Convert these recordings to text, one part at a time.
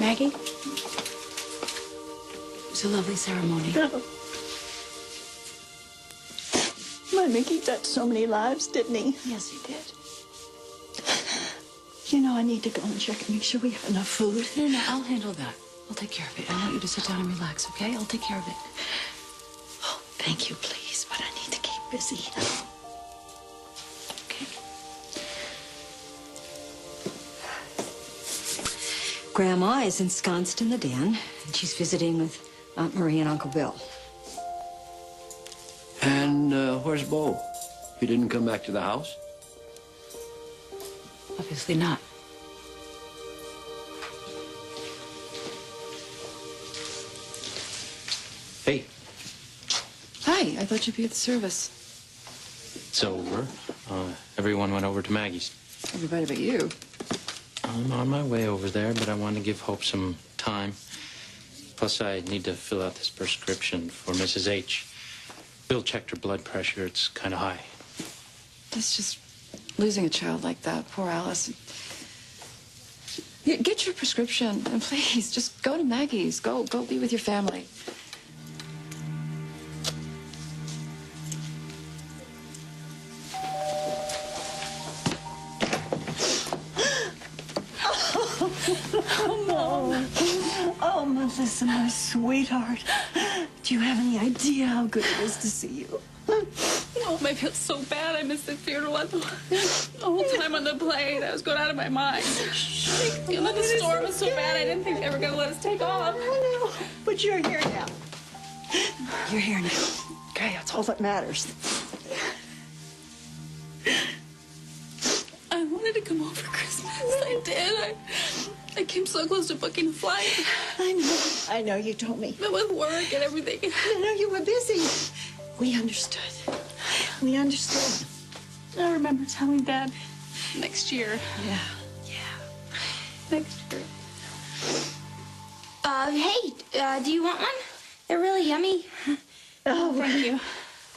Maggie? It was a lovely ceremony. No. My Mickey touched so many lives, didn't he? Yes, he did. You know, I need to go and check and make sure we have enough food. No, I'll handle that. I'll take care of it. I want you to sit down and relax, okay? I'll take care of it. Oh, thank you, please, but I need to keep busy. Okay. Grandma is ensconced in the den, and she's visiting with Aunt Marie and Uncle Bill. And where's Bo? He didn't come back to the house? Obviously not. Hey. Hi, I thought you'd be at the service. It's over. Everyone went over to Maggie's. Everybody but you. I'm on my way over there, but I want to give Hope some time. Plus, I need to fill out this prescription for Mrs. H. Bill checked her blood pressure. It's kind of high. That's just losing a child like that. Poor Alice. Yeah, get your prescription, and please, just go to Maggie's. Go be with your family. Oh, no. Oh, Melissa, my sweetheart. Do you have any idea how good it is to see you? Oh, I feel so bad. I missed the funeral. The whole time on the plane, I was going out of my mind. And then the storm was so bad, I didn't think they were going to let us take off. I know, but you're here now. You're here now. Okay, that's all that matters. I wanted to come home for Christmas. I did. I came so close to booking a flight. I know, you told me. But with work and everything. No, you were busy. We understood. We understood. I remember telling Dad next year. Yeah. Next year. Hey, do you want one? They're really yummy. Oh, Thank you.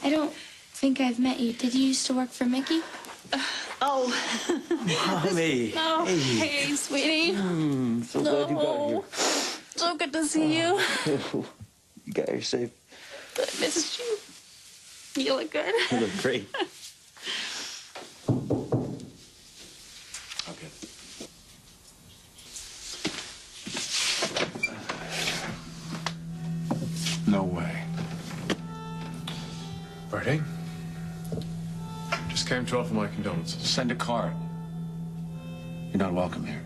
I don't think I've met you. Did you used to work for Mickey? oh. Honey. Oh, hey, sweetie. So glad you got here. So good to see you. You got here safe. I missed you. You look good. You look great. Okay. No way. Bertie? Just came to offer my condolences. Send a card. You're not welcome here.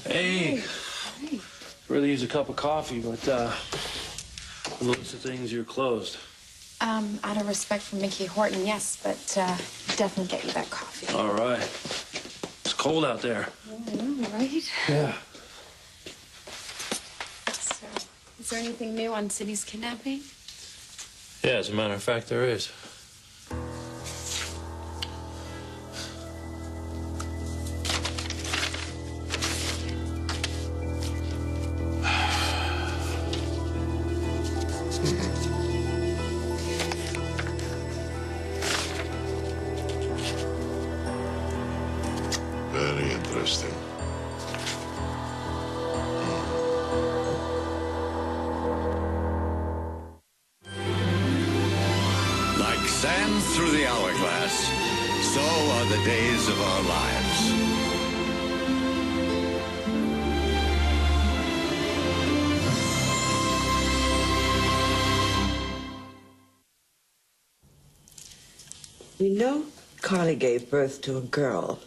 Hey. Really use a cup of coffee, but from the looks of things, you're closed. Out of respect for Mickey Horton, yes, but definitely get you that coffee. All right. It's cold out there. Right? Yeah. So, is there anything new on City's kidnapping? Yeah, as a matter of fact, there is. Very interesting. Like sand through the hourglass, so are the days of our lives. We know Carly gave birth to a girl.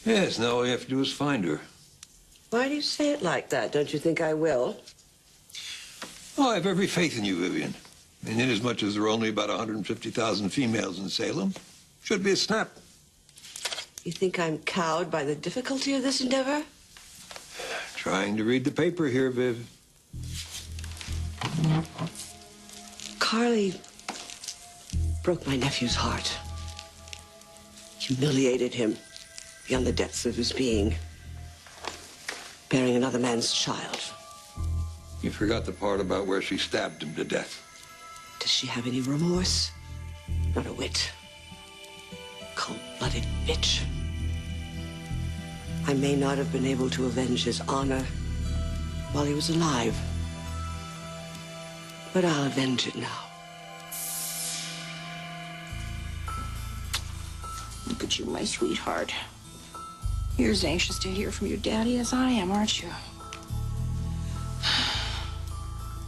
Yes, now all you have to do is find her. Why do you say it like that? Don't you think I will? Oh, I have every faith in you, Vivian. And inasmuch as there are only about 150,000 females in Salem, should be a snap. You think I'm cowed by the difficulty of this endeavor? Trying to read the paper here, Viv. Carly broke my nephew's heart. Humiliated him beyond the depths of his being. Bearing another man's child. You forgot the part about where she stabbed him to death. Does she have any remorse? Not a whit. Cold-blooded bitch. I may not have been able to avenge his honor while he was alive, but I'll avenge it now. Look at you, my sweetheart. You're as anxious to hear from your daddy as I am, aren't you?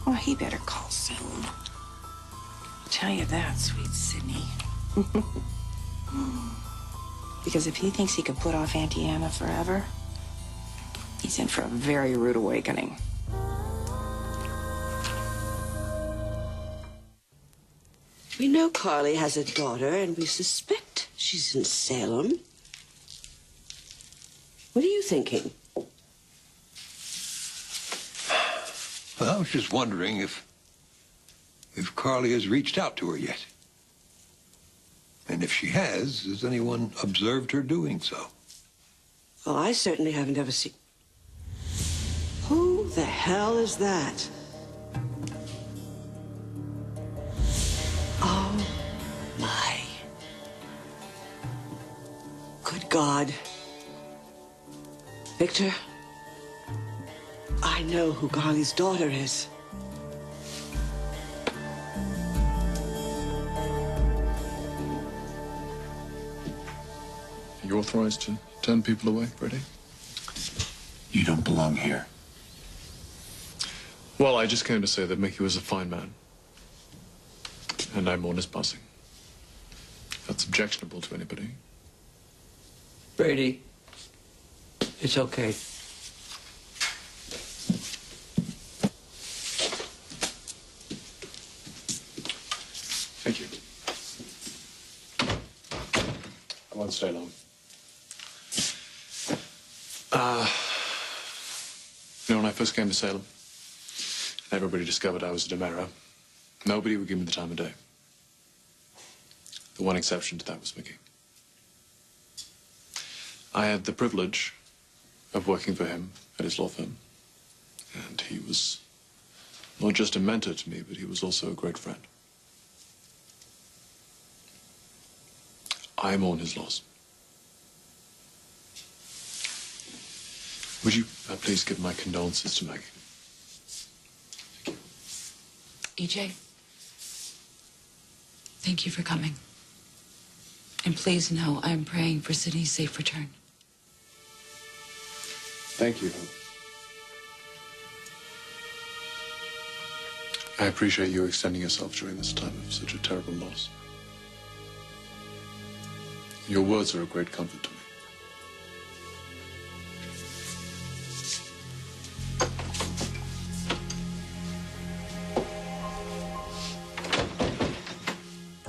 Well, he better call soon. I'll tell you that, sweet Sydney. Because if he thinks he can put off Auntie Anna forever, he's in for a very rude awakening. We know Carly has a daughter, and we suspect she's in Salem. What are you thinking? Well, I was just wondering if Carly has reached out to her yet. And if she has anyone observed her doing so? Oh, I certainly haven't ever seen... Who the hell is that? Oh, my. Good God. Victor, I know who Carly's daughter is. Are you authorized to turn people away, Brady? You don't belong here. Well, I just came to say that Mickey was a fine man. And I mourn his passing. That's objectionable to anybody. Brady, it's okay. Thank you. I won't stay long. When I first came to Salem, and everybody discovered I was a DiMera, nobody would give me the time of day. The one exception to that was Mickey. I had the privilege of working for him at his law firm, and he was not just a mentor to me, but he was also a great friend. I mourn his loss. Would you please give my condolences to Maggie? EJ, thank you for coming. And please know I'm praying for Sydney's safe return. Thank you. I appreciate you extending yourself during this time of such a terrible loss. Your words are a great comfort to me.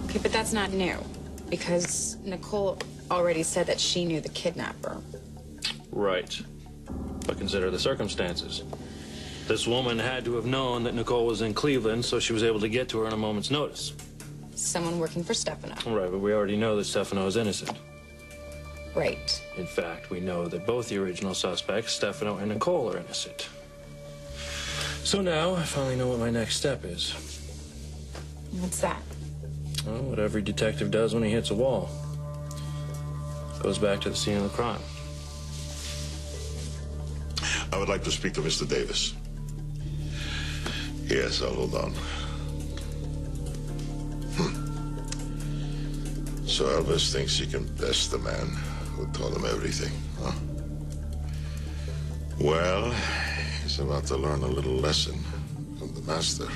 Okay, but that's not new, because Nicole already said that she knew the kidnapper. Right. But consider the circumstances. This woman had to have known that Nicole was in Cleveland, so she was able to get to her on a moment's notice. Someone working for Stefano. Right, but we already know that Stefano is innocent. Right. In fact, we know that both the original suspects, Stefano and Nicole, are innocent. So now, I finally know what my next step is. What's that? Well, what every detective does when he hits a wall. Goes back to the scene of the crime. I would like to speak to Mr. Davis. Yes, I'll hold on. So Elvis thinks he can best the man who told him everything, huh? Well, he's about to learn a little lesson from the master.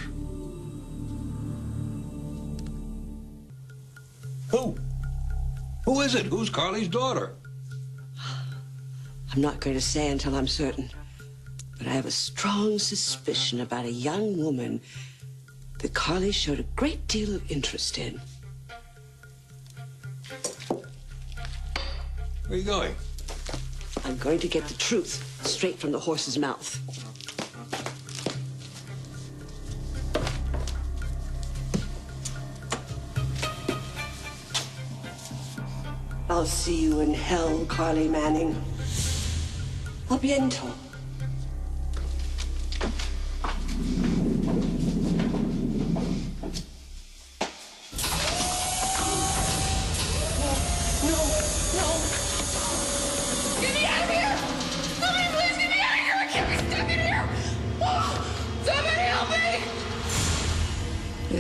Who? Who is it? Who's Carly's daughter? I'm not going to say until I'm certain, but I have a strong suspicion about a young woman that Carly showed a great deal of interest in. Where are you going? I'm going to get the truth straight from the horse's mouth. I'll see you in hell, Carly Manning. A bientôt.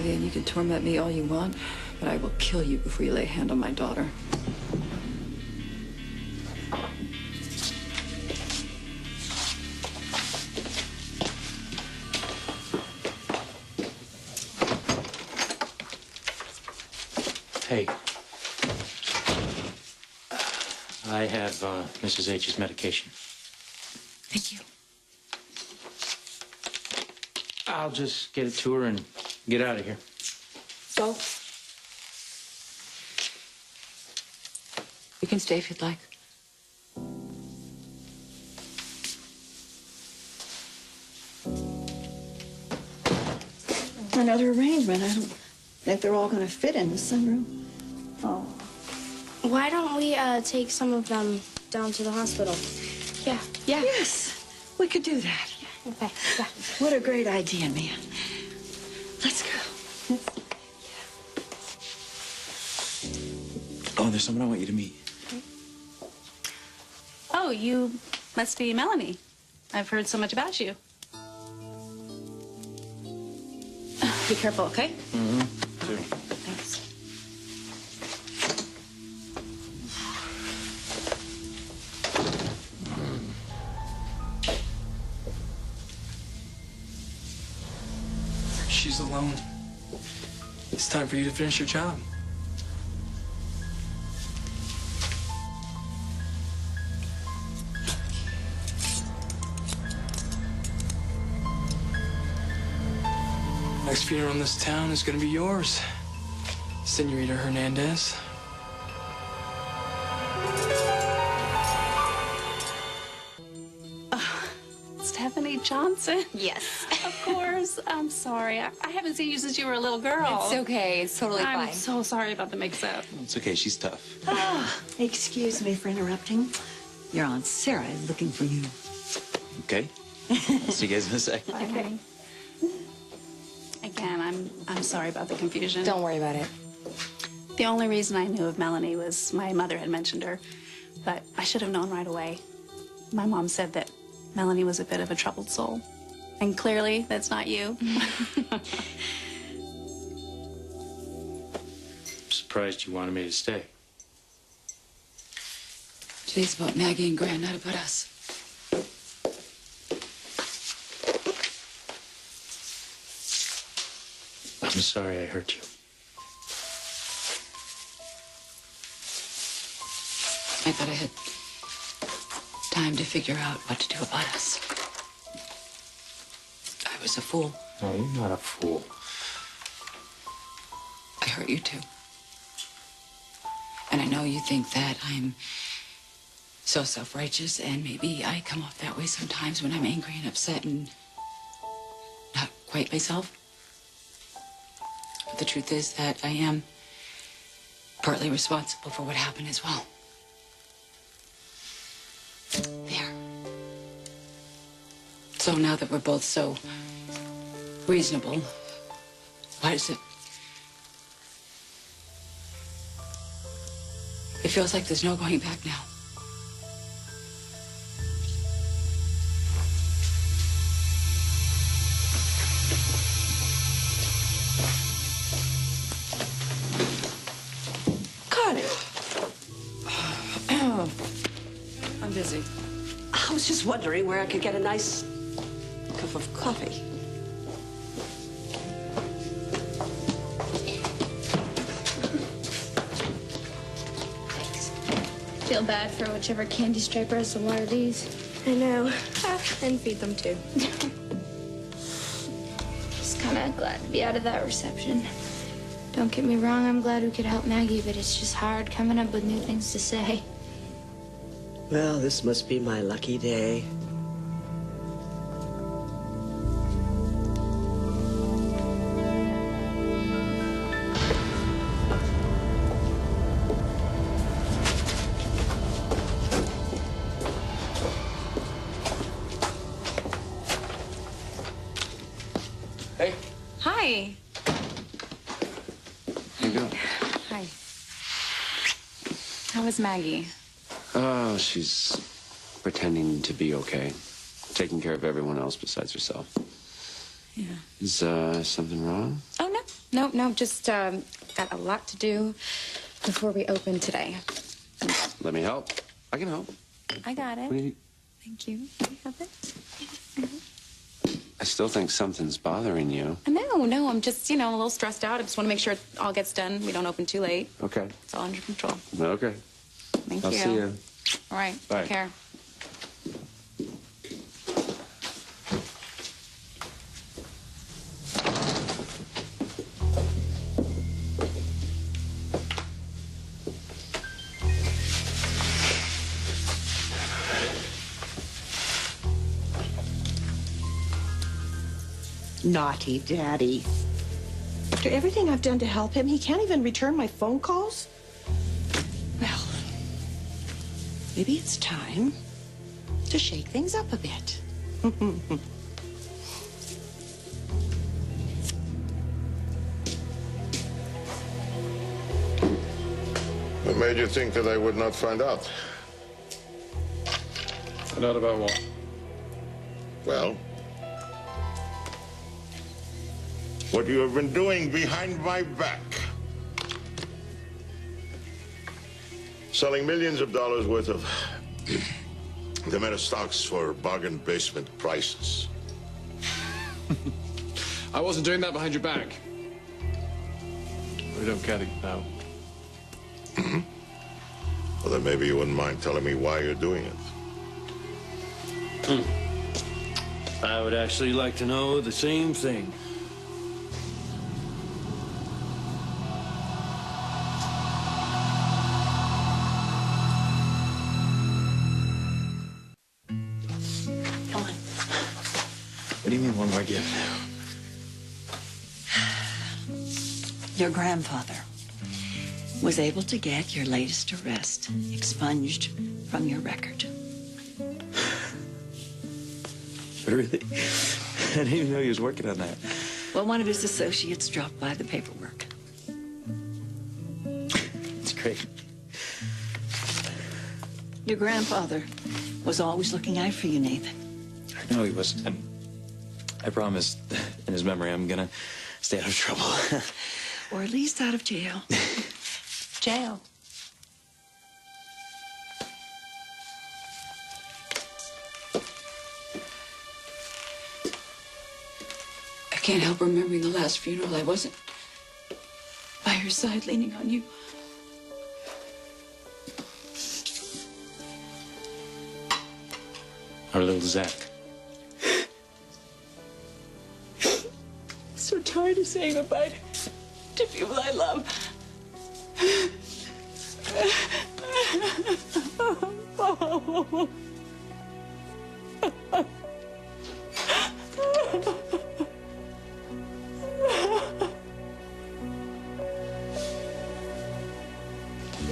Dan, you can torment me all you want, but I will kill you before you lay a hand on my daughter. Hey. I have Mrs. H's medication. Thank you. I'll just get it to her and get out of here. Go. You can stay if you'd like. Another arrangement. I don't think they're all going to fit in the sunroom. Oh. Why don't we take some of them down to the hospital? Yeah. Yes, we could do that. Okay, yeah. What a great idea, man. Let's go. Oh, there's someone I want you to meet. Oh, you must be Melanie. I've heard so much about you. Be careful, okay? Mm-hmm. Sure. Thanks. She's alone. It's time for you to finish your job. Next funeral in this town is gonna be yours, Senorita Hernandez. Stephanie Johnson? Yes. Of course. I'm sorry. I haven't seen you since you were a little girl. It's okay. It's totally I'm fine. so sorry about the mix-up. It's okay, she's tough. Excuse me for interrupting. Your Aunt Sarah is looking for you. Okay. I'll see you guys in a sec. Okay. Again, I'm sorry about the confusion. Don't worry about it. The only reason I knew of Melanie was my mother had mentioned her, but I should have known right away. My mom said that Melanie was a bit of a troubled soul, and clearly that's not you. I'm surprised you wanted me to stay. Today's about Maggie and Gran, not about us. I'm sorry I hurt you. I thought I had time to figure out what to do about us. I was a fool. No, you're not a fool. I hurt you too. And I know you think that I'm so self-righteous, and maybe I come off that way sometimes when I'm angry and upset and not quite myself. But the truth is that I am partly responsible for what happened as well. There. So now that we're both so reasonable, why does it... It feels like there's no going back now. Connie. I'm busy. I was just wondering where I could get a nice cup of coffee. Feel bad for whichever candy striper has to water these. I know. And feed them too. Just kind of glad to be out of that reception. Don't get me wrong, I'm glad we could help Maggie, but it's just hard coming up with new things to say. Well, this must be my lucky day. Hey. Hi. How you doing? Hi. How was Maggie? Oh, she's pretending to be okay. Taking care of everyone else besides herself. Yeah. Is something wrong? Oh, no. Nope, just got a lot to do before we open today. Let me help. I can help. I got it. What do you- Thank you. You have it? I still think something's bothering you. No, I'm just, a little stressed out. I just want to make sure it all gets done. We don't open too late. Okay. It's all under control. Okay. Thank I'll you. see you. All right. Bye. Take care. Naughty Daddy. After everything I've done to help him, he can't even return my phone calls? Well, maybe it's time to shake things up a bit. What made you think that I would not find out? Find out about what? Well, what you have been doing behind my back. Selling millions of dollars worth of the meta stocks for bargain basement prices. I wasn't doing that behind your back. We don't care now. Well, then maybe you wouldn't mind telling me why you're doing it. I would actually like to know the same thing. Come on. What do you mean one more gift? Your grandfather was able to get your latest arrest expunged from your record. Really? I didn't even know he was working on that. Well, one of his associates dropped by the paperwork. It's great. Your grandfather was always looking out for you, Nathan. I know he was. I promised in his memory I'm gonna stay out of trouble. Or at least out of jail. Jail. I can't help remembering the last funeral. I wasn't by your side leaning on you. Our little Zach. So tired of saying goodbye to people I love.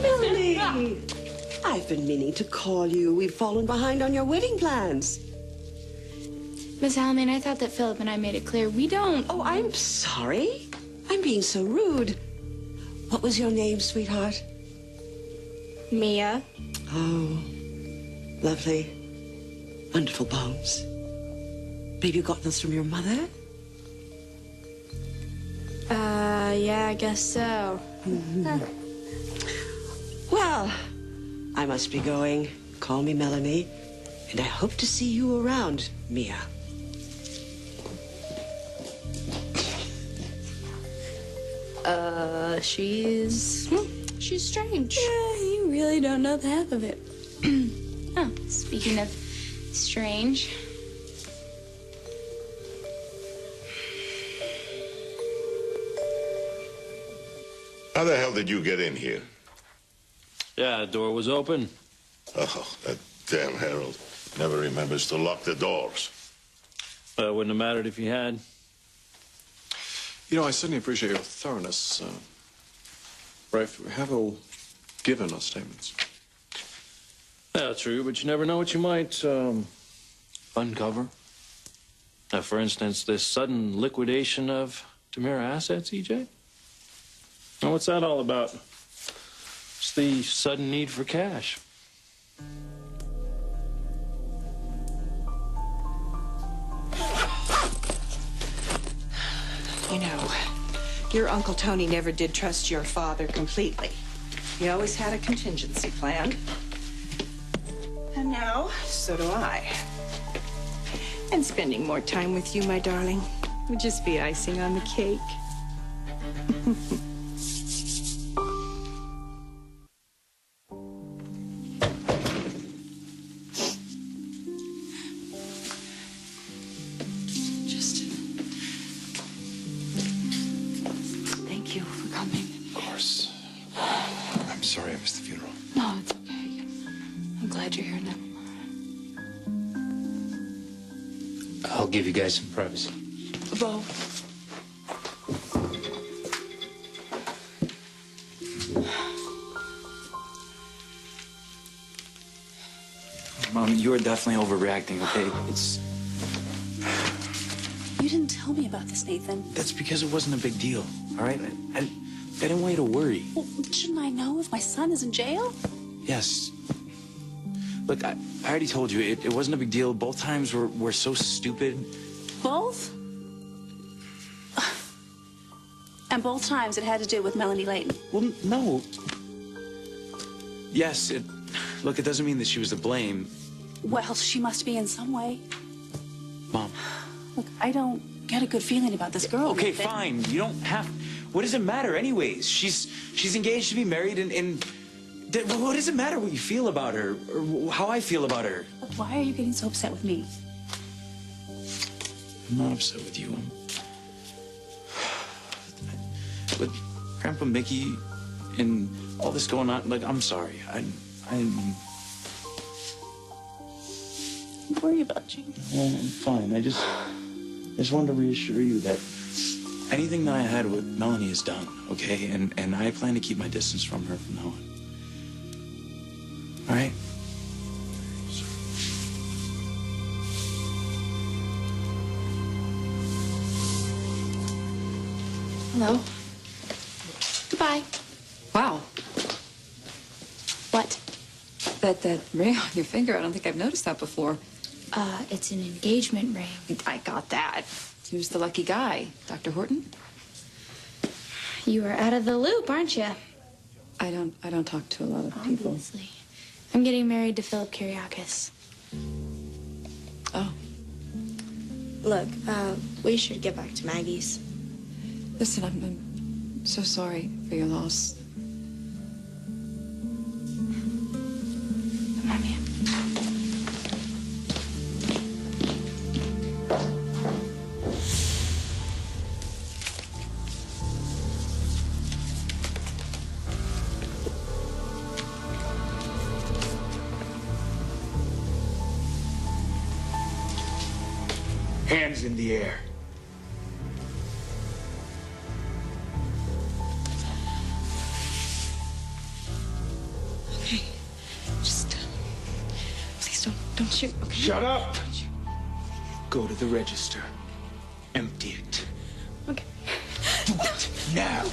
Melanie! I've been meaning to call you. We've fallen behind on your wedding plans. Miss Halman, I thought that Philip and I made it clear we don't. Oh, I'm sorry. I'm being so rude. What was your name, sweetheart? Mia. Oh, lovely. Wonderful bones. Maybe you got those from your mother? Yeah, I guess so. Well, I must be going. Call me Melanie. And I hope to see you around, Mia. She's strange. Yeah, you really don't know the half of it. Oh, speaking of strange. How the hell did you get in here? Yeah, the door was open. Oh, that damn Harold never remembers to lock the doors. Well, it wouldn't have mattered if you had. You know, I certainly appreciate your thoroughness, Rafe. We have all given our statements. Yeah, true, but you never know what you might uncover. For instance, this sudden liquidation of Tamara assets, EJ. Now, what's that all about? It's the sudden need for cash. You know, Your Uncle Tony never did trust your father completely. He always had a contingency plan. And now, so do I. And spending more time with you, my darling, would just be icing on the cake. Thank you for coming. Of course. I'm sorry I missed the funeral. No, it's okay. I'm glad you're here now. I'll give you guys some privacy. Bo. Mom, you're definitely overreacting, okay? You didn't tell me about this, Nathan. That's because it wasn't a big deal, all right? I didn't want you to worry. Well, shouldn't I know if my son is in jail? Yes. Look, I already told you, it wasn't a big deal. Both times were so stupid. Both? And both times it had to do with Melanie Layton. Well, no. Yes, look, it doesn't mean that she was to blame. Well, she must be in some way. Mom. Look, I don't get a good feeling about this girl. Okay, Nathan. fine. You don't have... What does it matter anyways? She's engaged to be married and what does it matter what you feel about her or how I feel about her? Look, why are you getting so upset with me? I'm not upset with you. But Grandpa Mickey and all this going on, like, I'm sorry. I Don't worry about you. Well, I'm fine. I just wanted to reassure you that anything that I had with Melanie is done, okay? And I plan to keep my distance from her from now on. All right? Hello. Goodbye. Wow. What? That ring on your finger, I don't think I've noticed that before. It's an engagement ring. I got that. Who's the lucky guy? Dr. Horton? You are out of the loop, aren't you? I don't talk to a lot of people. Obviously. I'm getting married to Philip Kiriakis. Oh. Look, we should get back to Maggie's. Listen, I'm so sorry for your loss. Come on, man. Hands in the air. Okay. Just, please don't shoot, okay? Shut up! Go to the register. Empty it. Okay. Do it now.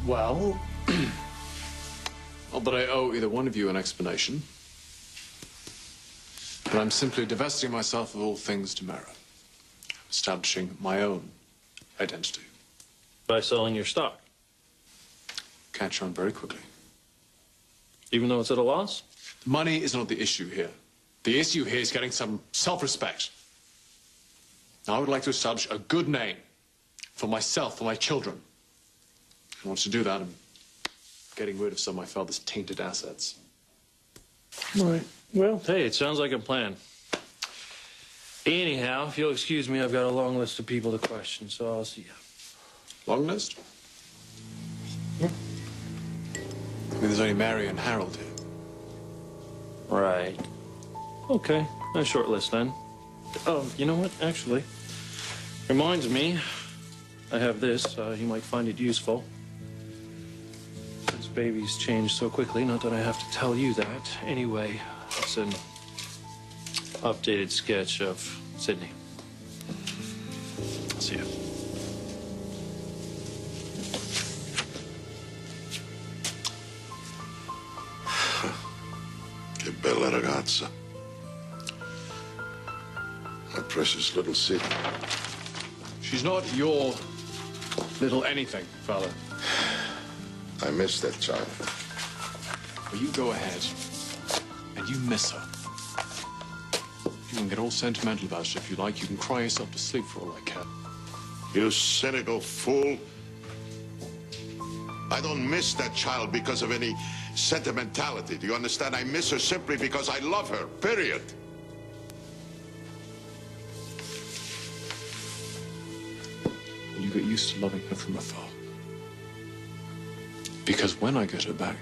Well, not that I owe either one of you an explanation, but I'm simply divesting myself of all things Tamara. I'm establishing my own identity. By selling your stock? Catch on very quickly. Even though it's at a loss? The money is not the issue here. The issue here is getting some self-respect. Now, I would like to establish a good name for myself, for my children. In order to do that, I'm getting rid of some of my father's tainted assets. Right. Well, hey, it sounds like a plan. Anyhow, if you'll excuse me, I've got a long list of people to question, so I'll see you. Long list? I mean, there's only Mary and Harold here. Right. Okay, a short list then. Oh, you know what? Actually, reminds me, I have this. You might find it useful. This baby's changed so quickly, not that I have to tell you that. Anyway, it's an updated sketch of Sydney. I'll see you. bella ragazza. My precious little Sid. She's not your little anything, Father. I miss that child. Well, you go ahead and you miss her. You can get all sentimental about it if you like. You can cry yourself to sleep for all I care. You cynical fool. I don't miss that child because of any sentimentality. Do you understand? I miss her simply because I love her, period. You get used to loving her from afar. Because when I get her back,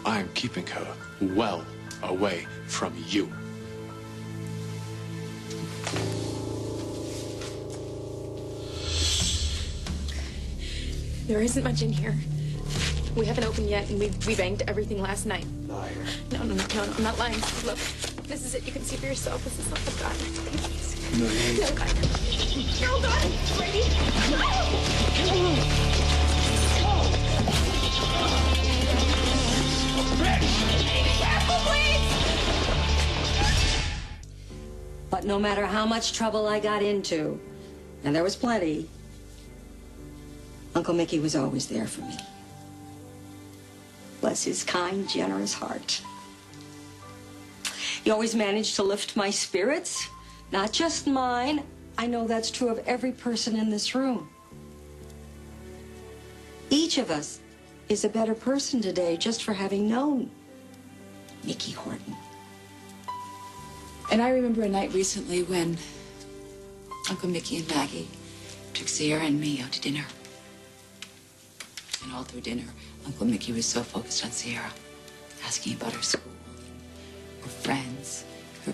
I am keeping her well away from you. There isn't much in here. We haven't opened yet, and we banked everything last night. Liar. No, I'm not lying. Look, this is it. You can see for yourself. This is not the gun. Please. No, you... No gun. No gun. Brady. Careful, please. But no matter how much trouble I got into, and there was plenty, Uncle Mickey was always there for me. Bless his kind, generous heart. He always managed to lift my spirits, not just mine. I know that's true of every person in this room. Each of us is a better person today just for having known Mickey Horton. And I remember a night recently when Uncle Mickey and Maggie took Sierra and me out to dinner. And all through dinner, Uncle Mickey was so focused on Sierra, asking about her school, her friends, her...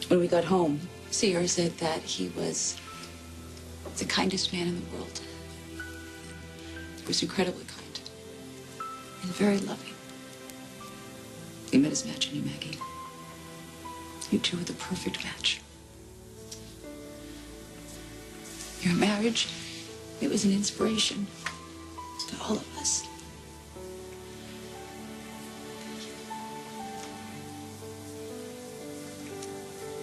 When we got home, Sierra said that he was the kindest man in the world. He was incredibly kind and very loving. He met his match in you, Maggie. You two were the perfect match. Your marriage, it was an inspiration to all of us.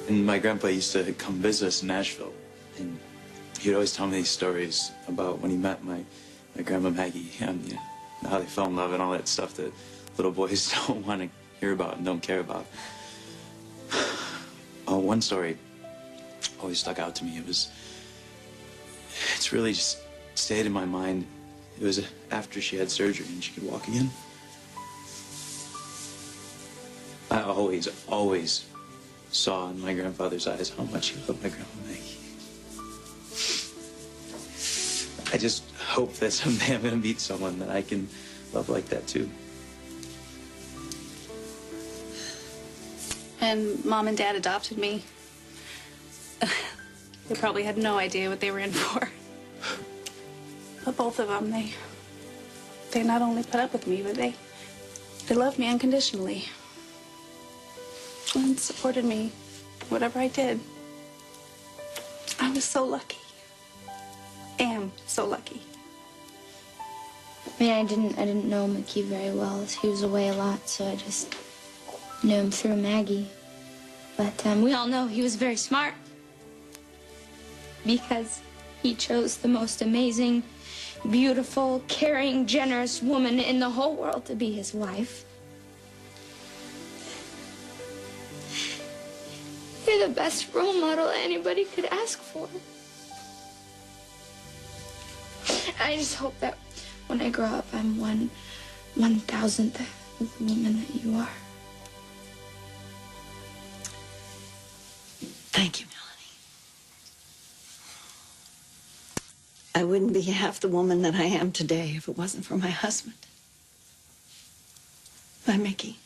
And my grandpa used to come visit us in Nashville, and he'd always tell me these stories about when he met my grandma Maggie, and you know, how they fell in love and all that stuff that little boys don't want to hear about and don't care about. One story always stuck out to me. It's really just stayed in my mind. It was after she had surgery and she could walk again. I always saw in my grandfather's eyes how much he loved my grandma Maggie. I just hope that someday I'm going to meet someone that I can love like that too. And Mom and Dad adopted me. They probably had no idea what they were in for. But both of them, they not only put up with me, but they loved me unconditionally. And supported me, whatever I did. I was so lucky. Am so lucky. I mean, I didn't know Mickey very well. He was away a lot, so I just knew him through Maggie. But we all know he was very smart because he chose the most amazing, beautiful, caring, generous woman in the whole world to be his wife. You're the best role model anybody could ask for. I just hope that when I grow up, I'm 1,000th of the woman that you are. Thank you, Melanie. I wouldn't be half the woman that I am today if it wasn't for my husband. My Mickey.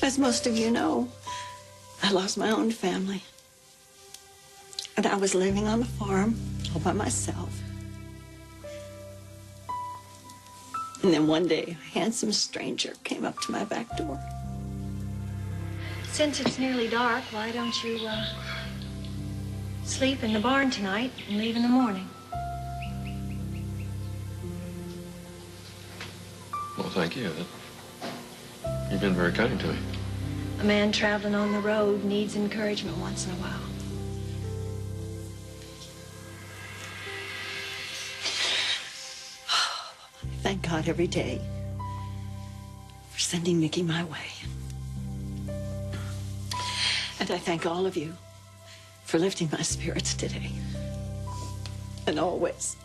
As most of you know, I lost my own family. And I was living on the farm all by myself. And then one day, a handsome stranger came up to my back door. Since it's nearly dark, why don't you, sleep in the barn tonight and leave in the morning? thank you. You've been very kind to me. A man traveling on the road needs encouragement once in a while. Thank God every day for sending Mickey my way. And I thank all of you for lifting my spirits today and always.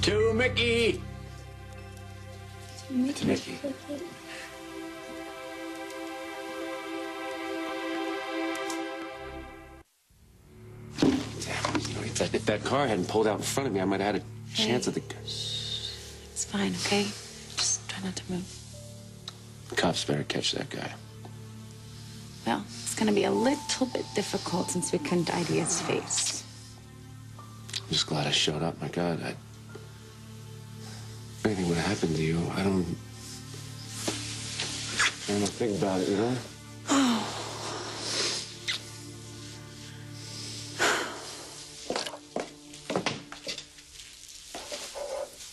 To Mickey! Mickey. If that car hadn't pulled out in front of me, I might have had a chance at the... It's fine, okay? Just try not to move. The cops better catch that guy. Well, it's going to be a little bit difficult since we couldn't ID his face. I'm just glad I showed up. My God, if anything would have happened to you, I don't think about it, you know?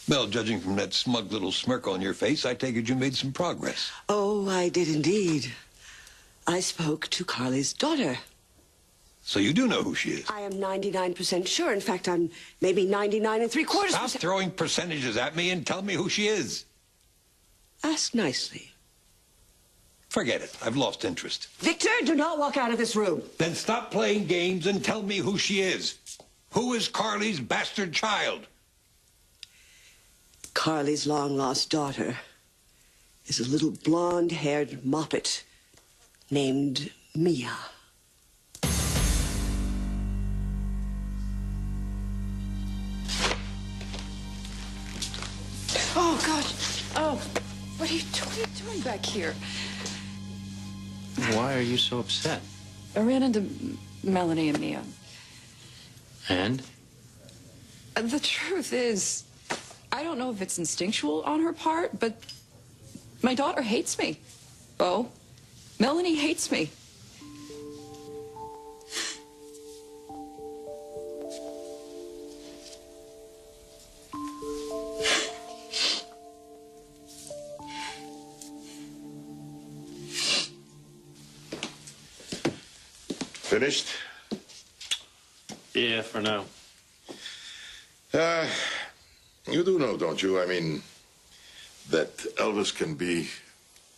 Well, judging from that smug little smirk on your face, I take it you made some progress. Oh, I did indeed. I spoke to Carly's daughter. So you do know who she is? I am 99% sure. In fact, I'm maybe 99 3/4%. Stop throwing percentages at me and tell me who she is. Ask nicely. Forget it. I've lost interest. Victor, do not walk out of this room. Then stop playing games and tell me who she is. Who is Carly's bastard child? Carly's long-lost daughter is a little blonde-haired moppet named Mia. Oh, gosh. Oh, what are you doing back here? Why are you so upset? I ran into Melanie and Mia. And? The truth is, I don't know if it's instinctual on her part, but my daughter hates me. Bo, Melanie hates me. Finished? Yeah, for now. You do know, don't you? I mean, that Elvis can be,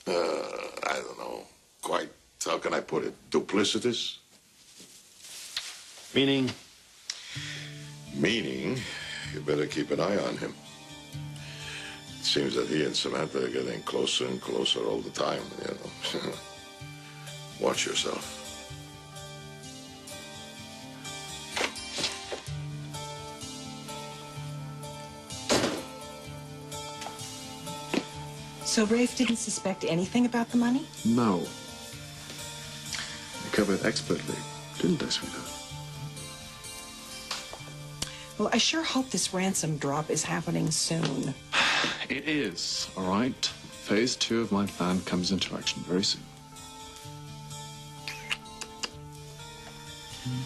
I don't know, quite, how can I put it, duplicitous? Meaning? Meaning, you better keep an eye on him. It seems that he and Samantha are getting closer and closer all the time, you know. Watch yourself. So Rafe didn't suspect anything about the money? No. I covered expertly, didn't I, sweetheart? Well, I sure hope this ransom drop is happening soon. It is, all right? Phase 2 of my plan comes into action very soon.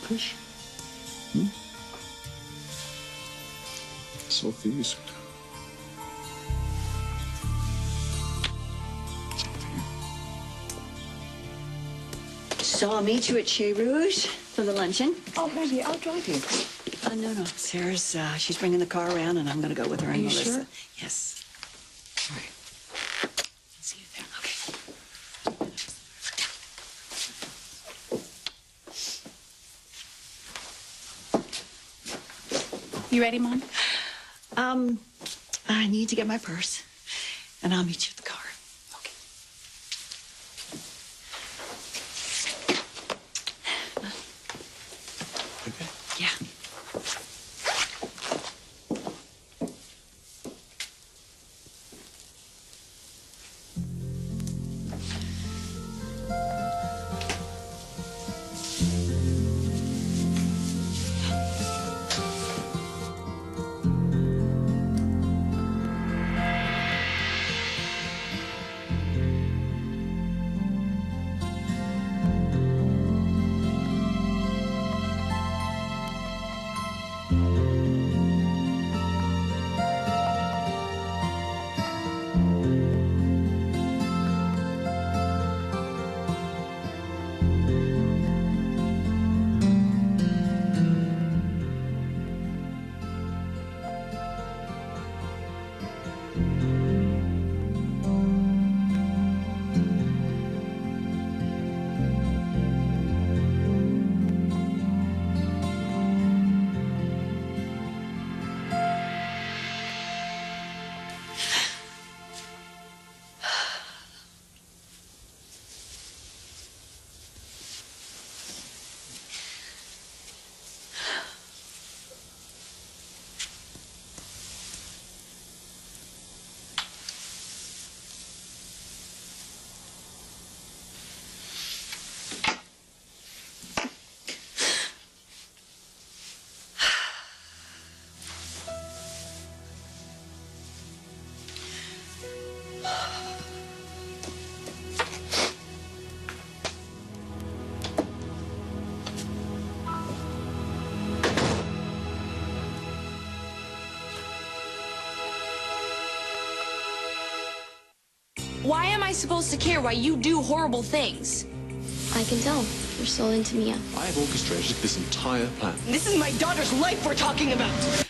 Fish? It's all for you, sweetheart. So I'll meet you at Chez Rouge for the luncheon. Oh, maybe I'll drive you. No. Sarah's, she's bringing the car around, and I'm going to go with her and Are you Melissa. sure? Yes. All right. See you there. Okay. You ready, Mom? I need to get my purse, and I'll meet you at the car. Okay. Yeah. Why am I supposed to care why you do horrible things? I can tell. You're so into Mia. I have orchestrated this entire plan. This is my daughter's life we're talking about.